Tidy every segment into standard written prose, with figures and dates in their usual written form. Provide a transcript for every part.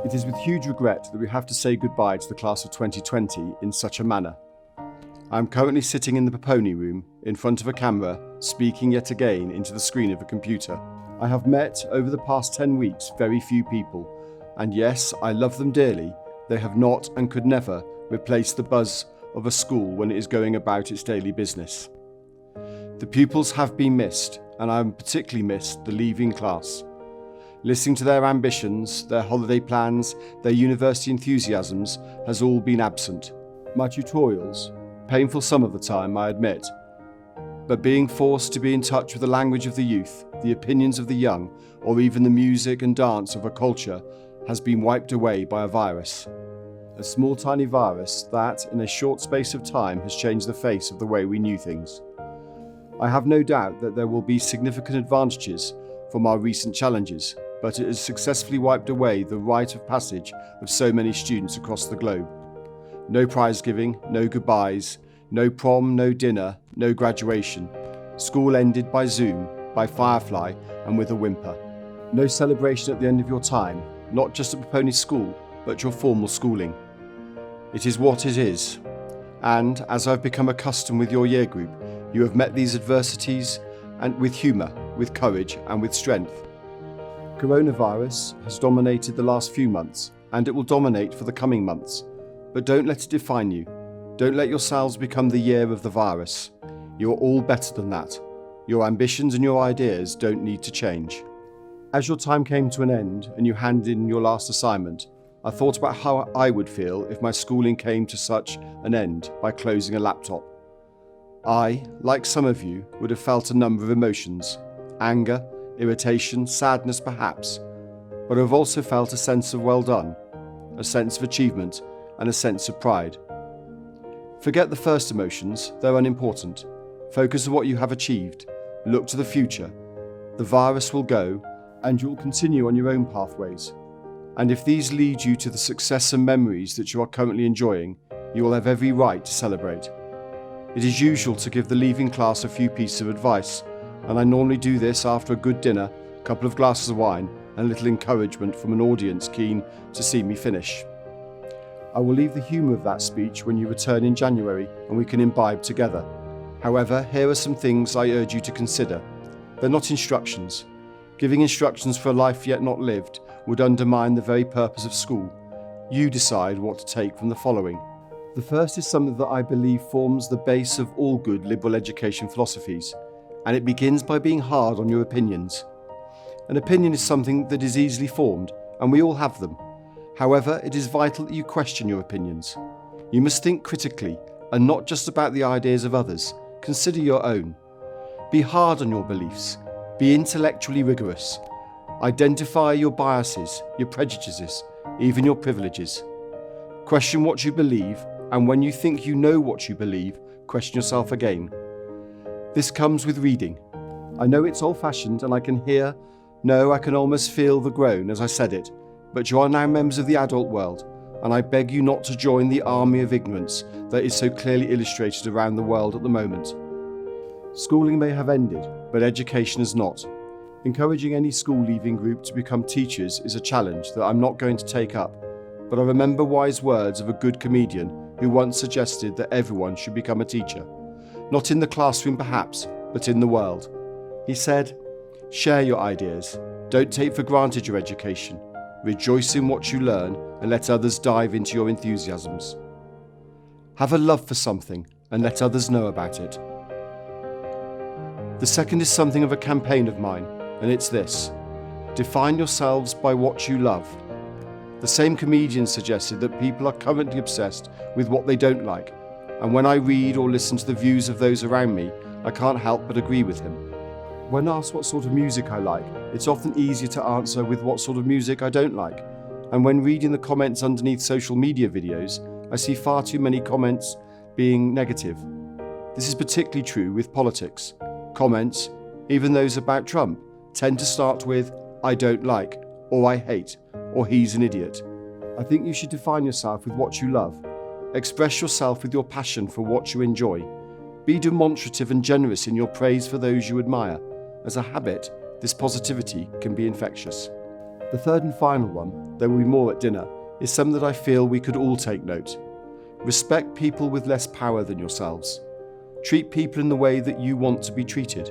It is with huge regret that we have to say goodbye to the class of 2020 in such a manner. I am currently sitting in the Peponi room, in front of a camera, speaking yet again into the screen of a computer. I have met, over the past 10 weeks, very few people, and yes, I love them dearly. They have not and could never replace the buzz of a school when it is going about its daily business. The pupils have been missed, and I have particularly missed the leaving class. Listening to their ambitions, their holiday plans, their university enthusiasms has all been absent. My tutorials, painful some of the time, I admit, but being forced to be in touch with the language of the youth, the opinions of the young, or even the music and dance of a culture has been wiped away by a virus. A small tiny virus that, in a short space of time, has changed the face of the way we knew things. I have no doubt that there will be significant advantages from our recent challenges, but it has successfully wiped away the rite of passage of so many students across the globe. No prize giving, no goodbyes, no prom, no dinner, no graduation. School ended by Zoom, by Firefly, and with a whimper. No celebration at the end of your time, not just at Peponi School, but your formal schooling. It is what it is, and as I've become accustomed with your year group, you have met these adversities and with humour, with courage and with strength. Coronavirus has dominated the last few months, and it will dominate for the coming months, but don't let it define you. Don't let yourselves become the year of the virus. You are all better than that. Your ambitions and your ideas don't need to change. As your time came to an end and you handed in your last assignment, I thought about how I would feel if my schooling came to such an end by closing a laptop. I, like some of you, would have felt a number of emotions: anger, irritation, sadness perhaps, but I've also felt a sense of well done, a sense of achievement, and a sense of pride. Forget the first emotions, they're unimportant. Focus on what you have achieved. Look to the future. The virus will go, and you'll continue on your own pathways. And if these lead you to the success and memories that you are currently enjoying, you will have every right to celebrate. It is usual to give the leaving class a few pieces of advice, and I normally do this after a good dinner, a couple of glasses of wine, and a little encouragement from an audience keen to see me finish. I will leave the humour of that speech when you return in January and we can imbibe together. However, here are some things I urge you to consider. They're not instructions. Giving instructions for a life yet not lived would undermine the very purpose of school. You decide what to take from the following. The first is something that I believe forms the base of all good liberal education philosophies, and it begins by being hard on your opinions. An opinion is something that is easily formed, and we all have them. However, it is vital that you question your opinions. You must think critically, and not just about the ideas of others. Consider your own. Be hard on your beliefs. Be intellectually rigorous. Identify your biases, your prejudices, even your privileges. Question what you believe, and when you think you know what you believe, question yourself again. This comes with reading. I know it's old-fashioned, and I can almost feel the groan as I said it, but you are now members of the adult world, and I beg you not to join the army of ignorance that is so clearly illustrated around the world at the moment. Schooling may have ended, but education has not. Encouraging any school-leaving group to become teachers is a challenge that I'm not going to take up, but I remember wise words of a good comedian who once suggested that everyone should become a teacher. Not in the classroom perhaps, but in the world. He said, "Share your ideas. Don't take for granted your education. Rejoice in what you learn and let others dive into your enthusiasms. Have a love for something and let others know about it." The second is something of a campaign of mine, and it's this: define yourselves by what you love. The same comedian suggested that people are currently obsessed with what they don't like, and when I read or listen to the views of those around me, I can't help but agree with him. When asked what sort of music I like, it's often easier to answer with what sort of music I don't like. And when reading the comments underneath social media videos, I see far too many comments being negative. This is particularly true with politics. Comments, even those about Trump, tend to start with, "I don't like," or "I hate," or "he's an idiot." I think you should define yourself with what you love. Express yourself with your passion for what you enjoy. Be demonstrative and generous in your praise for those you admire. As a habit, this positivity can be infectious. The third and final one, there will be more at dinner, is some that I feel we could all take note. Respect people with less power than yourselves. Treat people in the way that you want to be treated.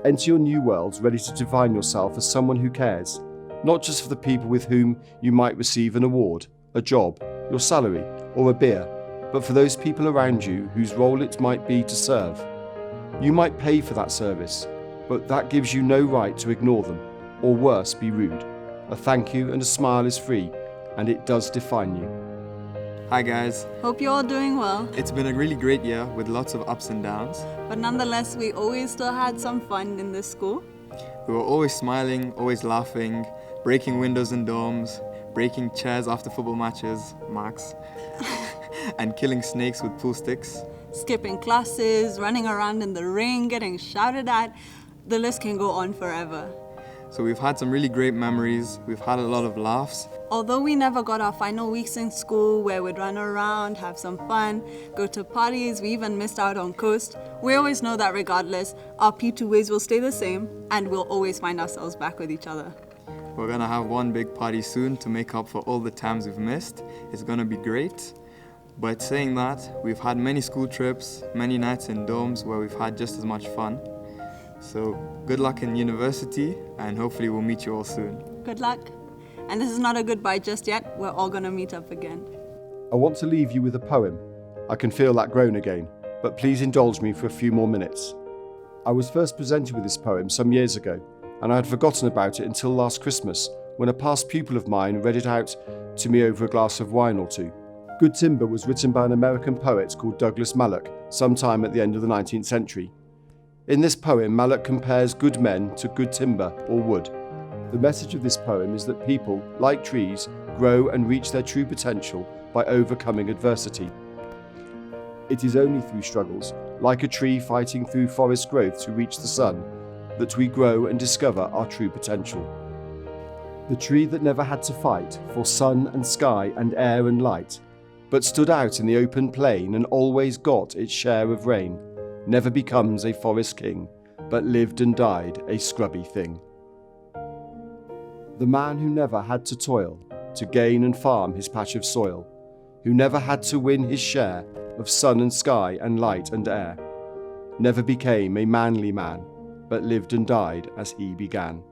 Enter your new world ready to define yourself as someone who cares, not just for the people with whom you might receive an award, a job, your salary, or a beer, but for those people around you whose role it might be to serve. You might pay for that service, but that gives you no right to ignore them, or worse, be rude. A thank you and a smile is free, and it does define you. Hi guys. Hope you're all doing well. It's been a really great year with lots of ups and downs. But nonetheless, we always still had some fun in this school. We were always smiling, always laughing, breaking windows in dorms, breaking chairs after football matches, Max, and killing snakes with pool sticks. Skipping classes, running around in the ring, getting shouted at. The list can go on forever. So we've had some really great memories, we've had a lot of laughs. Although we never got our final weeks in school where we'd run around, have some fun, go to parties, we even missed out on Coast, we always know that regardless, our P2 ways will stay the same and we'll always find ourselves back with each other. We're gonna have one big party soon to make up for all the times we've missed. It's gonna be great. But saying that, we've had many school trips, many nights in dorms where we've had just as much fun. So good luck in university and hopefully we'll meet you all soon. Good luck. And this is not a goodbye just yet, we're all gonna meet up again. I want to leave you with a poem. I can feel that groan again, but please indulge me for a few more minutes. I was first presented with this poem some years ago, and I had forgotten about it until last Christmas, when a past pupil of mine read it out to me over a glass of wine or two. Good Timber was written by an American poet called Douglas Malloch sometime at the end of the 19th century. In this poem, Malloch compares good men to good timber or wood. The message of this poem is that people, like trees, grow and reach their true potential by overcoming adversity. It is only through struggles, like a tree fighting through forest growth to reach the sun, that we grow and discover our true potential. The tree that never had to fight for sun and sky and air and light, but stood out in the open plain and always got its share of rain, never becomes a forest king, but lived and died a scrubby thing. The man who never had to toil to gain and farm his patch of soil, who never had to win his share of sun and sky and light and air, never became a manly man, but lived and died as he began.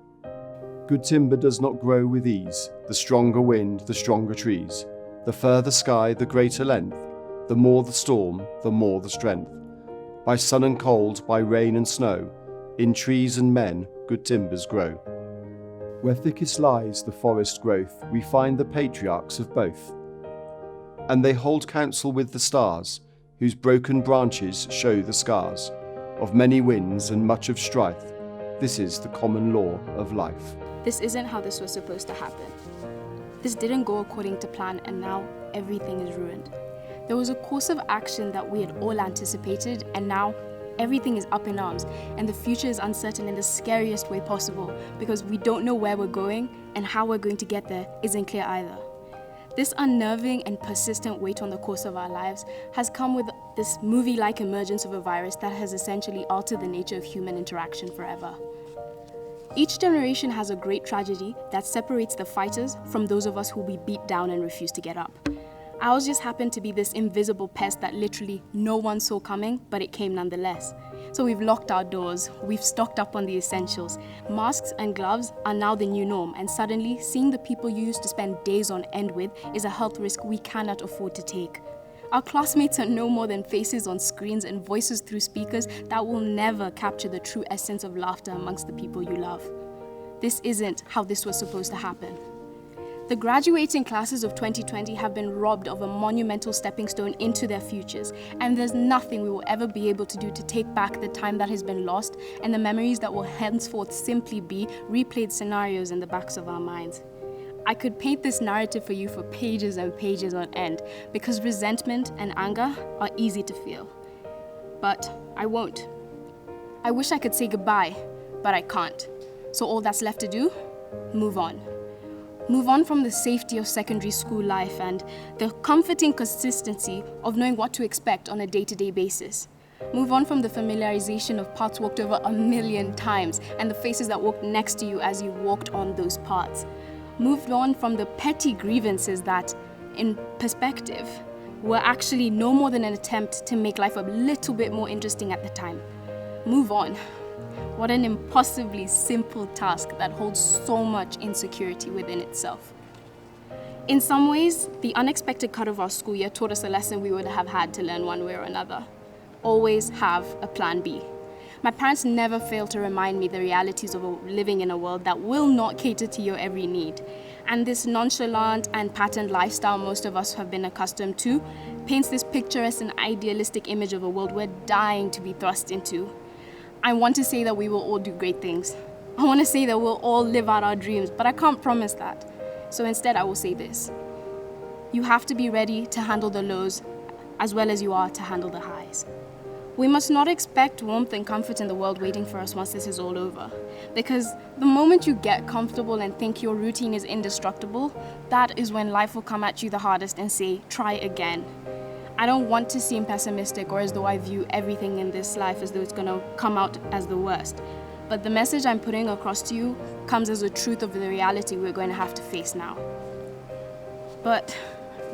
Good timber does not grow with ease, the stronger wind, the stronger trees, the further sky, the greater length, the more the storm, the more the strength. By sun and cold, by rain and snow, in trees and men, good timbers grow. Where thickest lies the forest growth, we find the patriarchs of both. And they hold counsel with the stars, whose broken branches show the scars of many winds and much of strife. This is the common law of life. This isn't how this was supposed to happen. This didn't go according to plan, and now everything is ruined. There was a course of action that we had all anticipated, and now everything is up in arms, and the future is uncertain in the scariest way possible because we don't know where we're going, and how we're going to get there isn't clear either. This unnerving and persistent weight on the course of our lives has come with this movie-like emergence of a virus that has essentially altered the nature of human interaction forever. Each generation has a great tragedy that separates the fighters from those of us who will be beat down and refuse to get up. Ours just happened to be this invisible pest that literally no one saw coming, but it came nonetheless. So we've locked our doors, we've stocked up on the essentials. Masks and gloves are now the new norm, and suddenly seeing the people you used to spend days on end with is a health risk we cannot afford to take. Our classmates are no more than faces on screens and voices through speakers that will never capture the true essence of laughter amongst the people you love. This isn't how this was supposed to happen. The graduating classes of 2020 have been robbed of a monumental stepping stone into their futures, and there's nothing we will ever be able to do to take back the time that has been lost and the memories that will henceforth simply be replayed scenarios in the backs of our minds. I could paint this narrative for you for pages and pages on end, because resentment and anger are easy to feel. But I won't. I wish I could say goodbye, but I can't. So all that's left to do? Move on. Move on from the safety of secondary school life and the comforting consistency of knowing what to expect on a day-to-day basis. Move on from the familiarization of paths walked over 1,000,000 times and the faces that walked next to you as you walked on those paths. moved on from the petty grievances that, in perspective, were actually no more than an attempt to make life a little bit more interesting at the time. Move on. What an impossibly simple task that holds so much insecurity within itself. In some ways, the unexpected cut of our school year taught us a lesson we would have had to learn one way or another. Always have a plan B. My parents never failed to remind me the realities of living in a world that will not cater to your every need. And this nonchalant and patterned lifestyle most of us have been accustomed to paints this picturesque and idealistic image of a world we're dying to be thrust into. I want to say that we will all do great things. I want to say that we'll all live out our dreams, but I can't promise that. So instead, I will say this. You have to be ready to handle the lows as well as you are to handle the highs. We must not expect warmth and comfort in the world waiting for us once this is all over. Because the moment you get comfortable and think your routine is indestructible, that is when life will come at you the hardest and say, try again. I don't want to seem pessimistic or as though I view everything in this life as though it's going to come out as the worst. But the message I'm putting across to you comes as a truth of the reality we're going to have to face now. But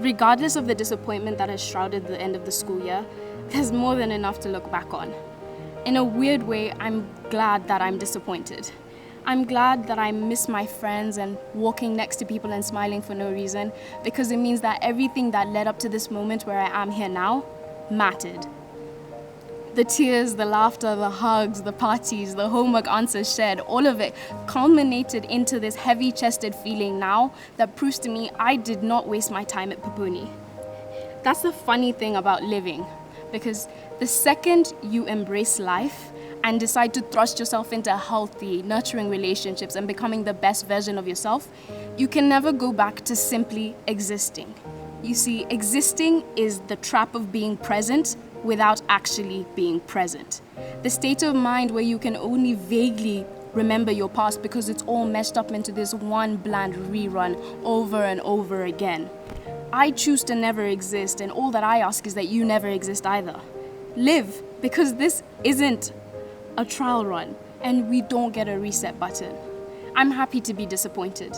regardless of the disappointment that has shrouded the end of the school year, there's more than enough to look back on. In a weird way, I'm glad that I'm disappointed. I'm glad that I miss my friends and walking next to people and smiling for no reason, because it means that everything that led up to this moment where I am here now mattered. The tears, the laughter, the hugs, the parties, the homework answers shared, all of it culminated into this heavy-chested feeling now that proves to me I did not waste my time at Peponi. That's the funny thing about living, because the second you embrace life and decide to thrust yourself into healthy, nurturing relationships and becoming the best version of yourself, you can never go back to simply existing. You see, existing is the trap of being present without actually being present. The state of mind where you can only vaguely remember your past because it's all meshed up into this one bland rerun over and over again. I choose to never exist, and all that I ask is that you never exist either. Live, because this isn't a trial run, and we don't get a reset button. I'm happy to be disappointed.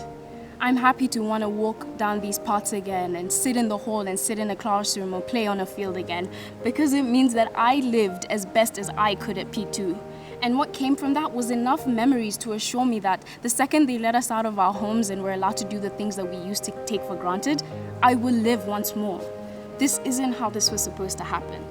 I'm happy to want to walk down these paths again and sit in the hall and sit in a classroom or play on a field again, because it means that I lived as best as I could at P2. And what came from that was enough memories to assure me that the second they let us out of our homes and we're allowed to do the things that we used to take for granted, I will live once more. This isn't how this was supposed to happen.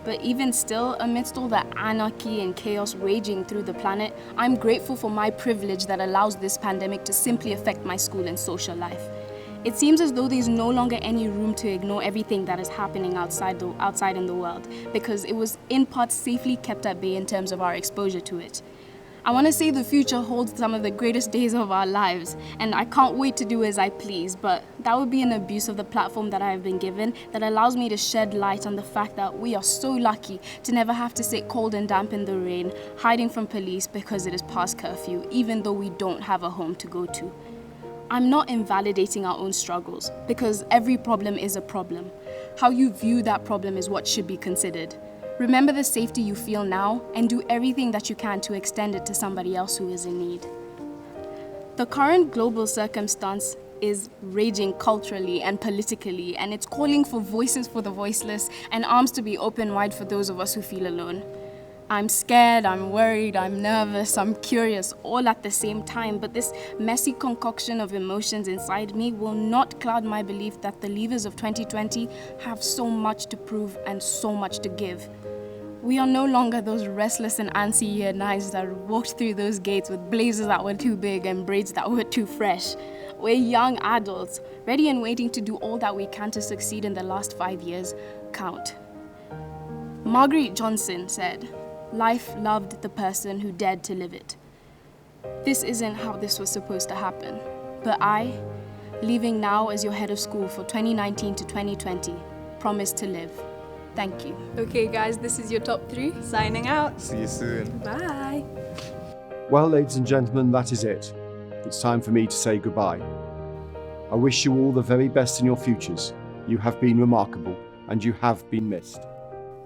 But even still, amidst all the anarchy and chaos raging through the planet, I'm grateful for my privilege that allows this pandemic to simply affect my school and social life. It seems as though there's no longer any room to ignore everything that is happening outside in the world, because it was in part safely kept at bay in terms of our exposure to it. I want to say the future holds some of the greatest days of our lives, and I can't wait to do as I please, but that would be an abuse of the platform that I have been given that allows me to shed light on the fact that we are so lucky to never have to sit cold and damp in the rain, hiding from police because it is past curfew, even though we don't have a home to go to. I'm not invalidating our own struggles, because every problem is a problem. How you view that problem is what should be considered. Remember the safety you feel now and do everything that you can to extend it to somebody else who is in need. The current global circumstance is raging culturally and politically, and it's calling for voices for the voiceless and arms to be open wide for those of us who feel alone. I'm scared, I'm worried, I'm nervous, I'm curious, all at the same time, but this messy concoction of emotions inside me will not cloud my belief that the leavers of 2020 have so much to prove and so much to give. We are no longer those restless and antsy year nines that walked through those gates with blazers that were too big and braids that were too fresh. We're young adults, ready and waiting to do all that we can to succeed in the last 5 years count. Marguerite Johnson said, "Life loved the person who dared to live it." This isn't how this was supposed to happen, but I, leaving now as your head of school for 2019 to 2020, promise to live. Thank you. Okay, guys, this is your top 3. Signing out. See you soon. Bye. Well, ladies and gentlemen, that is it. It's time for me to say goodbye. I wish you all the very best in your futures. You have been remarkable, and you have been missed.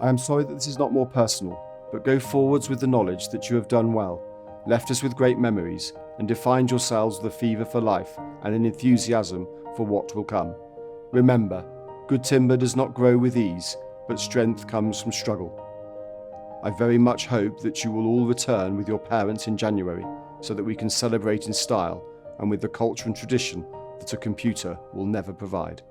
I am sorry that this is not more personal, but go forwards with the knowledge that you have done well, left us with great memories, and defined yourselves with a fever for life and an enthusiasm for what will come. Remember, good timber does not grow with ease, but strength comes from struggle. I very much hope that you will all return with your parents in January so that we can celebrate in style and with the culture and tradition that a computer will never provide.